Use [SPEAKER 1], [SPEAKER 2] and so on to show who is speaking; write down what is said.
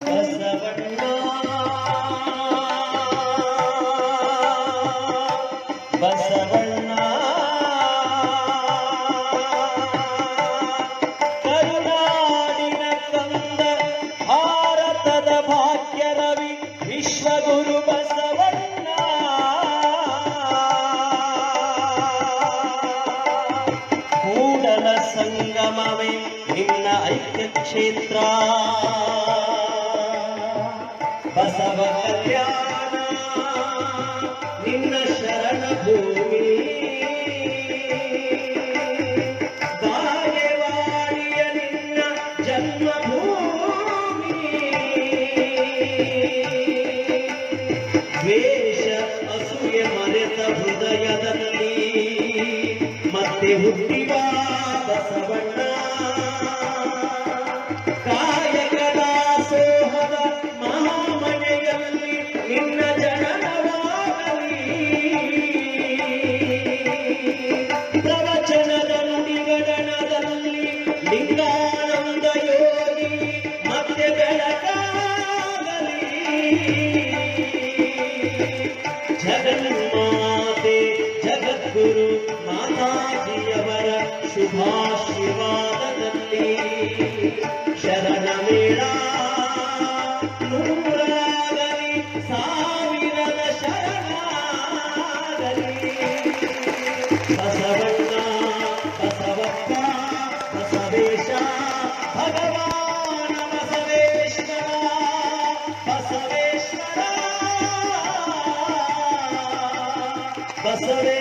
[SPEAKER 1] ಬಸವಣ್ಣ ಬಸವಣ್ಣ ಕರುನಾಡಿನ ಕಂದ ಭಾರತದ ಭಾಗ್ಯ ರವಿ ವಿಶ್ವಗುರು ಬಸವಣ್ಣ ಕೂಡಲ ಸಂಗಮವೇ ನಿನ್ನ ಐಕ್ಯ ಕ್ಷೇತ್ರ ಬಸವ ಕಲ್ಯಾಣ ನಿನ್ನ ಶರಣ ಭೂಮಿ ಬಾಗೇವಾಡಿಯ ನಿನ್ನ ಜನ್ಮಭೂಮಿ ದ್ವೇಷ ಅಸೂಯೆ ಮರೆತ ಹೃದಯದಲ್ಲಿ ಮತ್ತೆ ಹುಟ್ಟಿವ ಬಸವಣ್ಣ ಕಾಯಕದ ಸೋಹದ ಮಹಾಮನೆಯಲ್ಲಿ ನಿನ್ನ ಜನನವಾಗಲಿ ಪ್ರವಚನದ ನುಡಿಗಡನದಲ್ಲಿ ಲಿಂಗಾನಂದ ಯೋಗಿ ಮತ್ತೆ ಬೆಳಕಾಗಲಿ ಜಗನ್ಮಾತೆ ಜಗದ್ಗುರು ಮಾತಾಜಿಯವರ ಶುಭಾಶೀರ್ವಾದದಲ್ಲಿ ಶರಣ ಮೇಳ ನೂರಾಗಲಿ ಸಾವಿರದ ಶರಣಾಗಲಿ ಬಸವಣ್ಣ ಬಸವಪ್ಪ ಬಸವೇಶ ಭಗವಾನ ಬಸವೇಶ್ವರ ಬಸವೇಶ್ವರ ಬಸವೇ